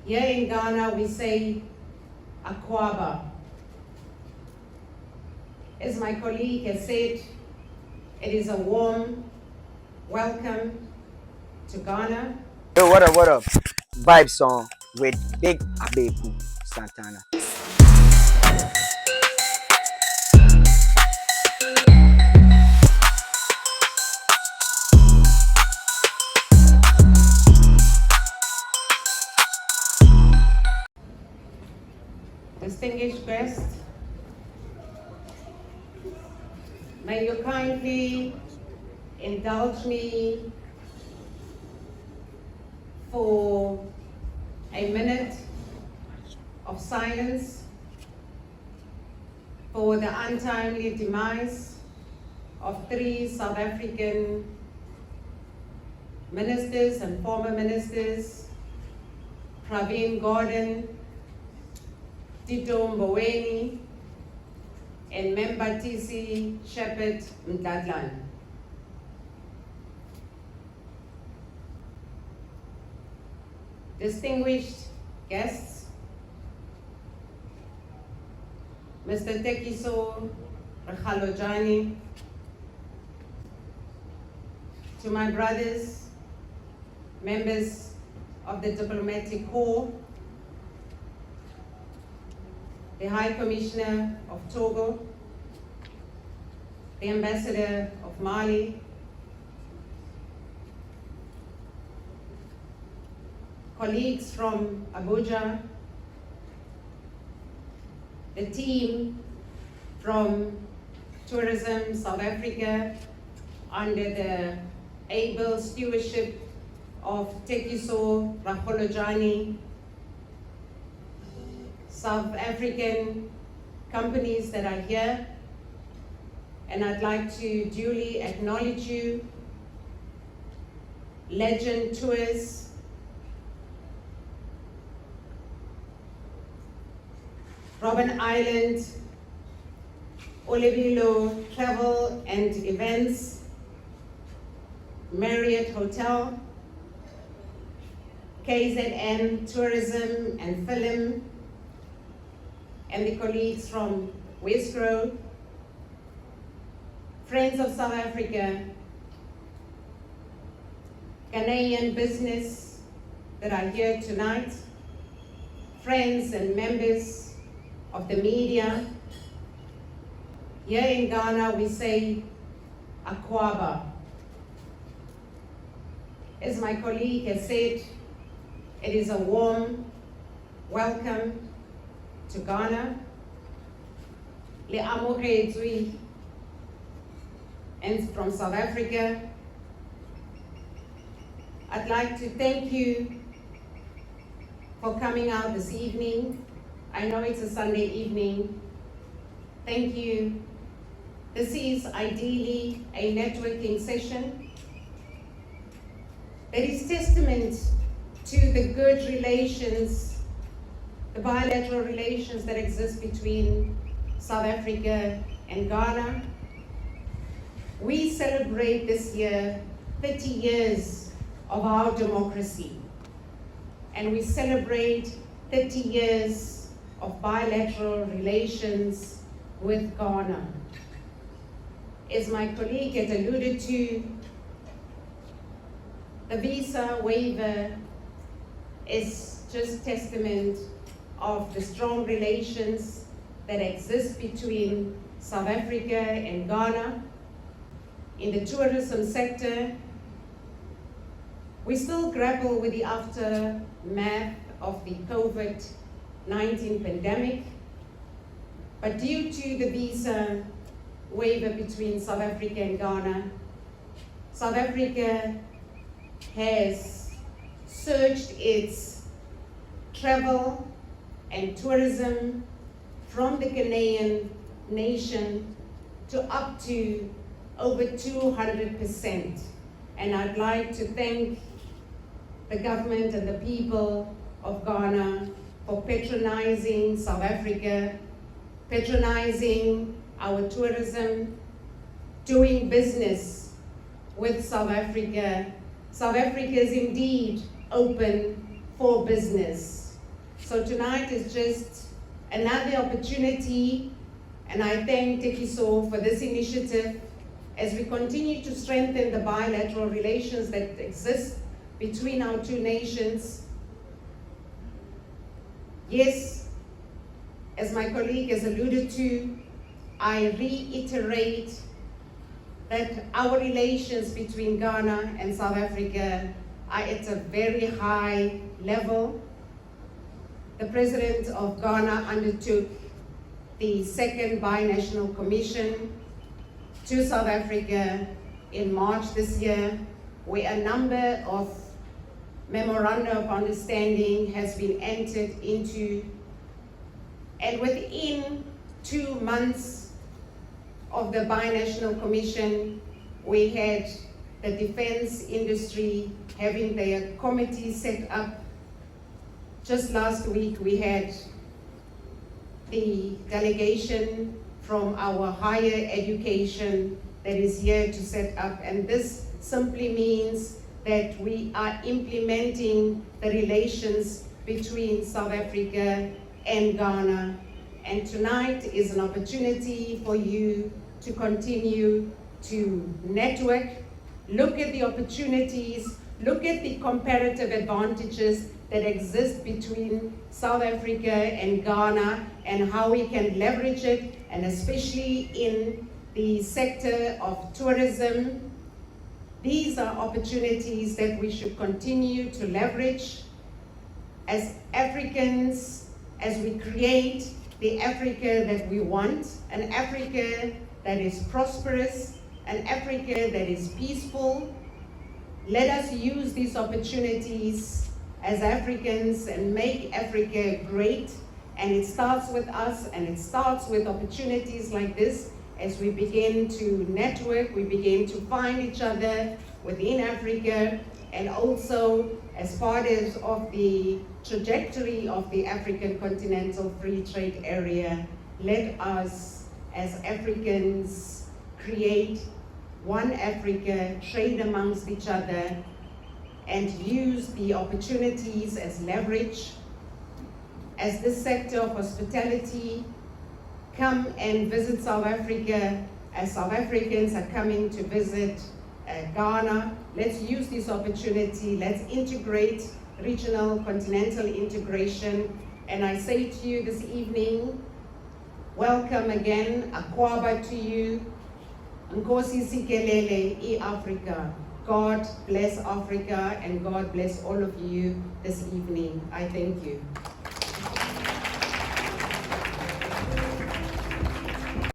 Here in Ghana, we say Akwaba. As my colleague has said, it is a warm welcome to Ghana. Yo, what up, what up? Vibe song with Big Abeiku, Santana. Distinguished guests, may you kindly indulge me for a minute of silence for the untimely demise of 3 South African ministers and former ministers, Pravin Gordhan, Tito Mboweni, and Membatisi Shepherd Mdladlan. Distinguished guests, Mr. Tekiso Rakhalojani, to my brothers, members of the Diplomatic Corps, the High Commissioner of Togo, the Ambassador of Mali, colleagues from Abuja, the team from Tourism South Africa under the able stewardship of Tekiso Rakhalojani, South African companies that are here, and I'd like to duly acknowledge you, Legend Tours, Robben Island, Olebilo Travel and Events, Marriott Hotel, KZN Tourism and Film, and the colleagues from Westro, Friends of South Africa, Ghanaian business that are here tonight, friends and members of the media. Here in Ghana, we say Akwaba. As my colleague has said, it is a warm welcome to Ghana. Le amogetswe, and from South Africa. I'd like to thank you for coming out this evening. I know it's a Sunday evening. Thank you. This is ideally a networking session that is testament to the good relations, the bilateral relations that exist between South Africa and Ghana. We celebrate this year 30 years of our democracy, and we celebrate 30 years of bilateral relations with Ghana. As my colleague had alluded to, the visa waiver is just testament of the strong relations that exist between South Africa and Ghana. In the tourism sector, we still grapple with the aftermath of the COVID-19 pandemic, but due to the visa waiver between South Africa and Ghana, South Africa has surged its travel and tourism from the Ghanaian nation to up to over 200%. And I'd like to thank the government and the people of Ghana for patronizing South Africa, patronizing our tourism, doing business with South Africa. South Africa is indeed open for business. So tonight is just another opportunity, and I thank Tekiso for this initiative as we continue to strengthen the bilateral relations that exist between our two nations. Yes, as my colleague has alluded to, I reiterate that our relations between Ghana and South Africa are at a very high level. The President of Ghana undertook the second binational commission to South Africa in March this year, where a number of memoranda of understanding has been entered into, and within 2 months of the binational commission, we had the defense industry having their committee set up. Just last week we had the delegation from our higher education that is here to set up, and this simply means that we are implementing the relations between South Africa and Ghana. And tonight is an opportunity for you to continue to network, look at the opportunities, look at the comparative advantages that exist between South Africa and Ghana and how we can leverage it, and especially in the sector of tourism. These are opportunities that we should continue to leverage as Africans, as we create the Africa that we want, an Africa that is prosperous, an Africa that is peaceful. Let us use these opportunities as Africans and make Africa great. And it starts with us, and it starts with opportunities like this. As we begin to network, we begin to find each other within Africa, and also as part of the trajectory of the African Continental Free Trade Area. Let us, as Africans, create one Africa, trade amongst each other, and use the opportunities as leverage. As this sector of hospitality come and visit South Africa, as South Africans are coming to visit Ghana, let's use this opportunity, let's integrate regional continental integration. And I say to you this evening, welcome again, Akwaba to you, Nkosi Sikelele I Africa. God bless Africa, and God bless all of you this evening. I thank you.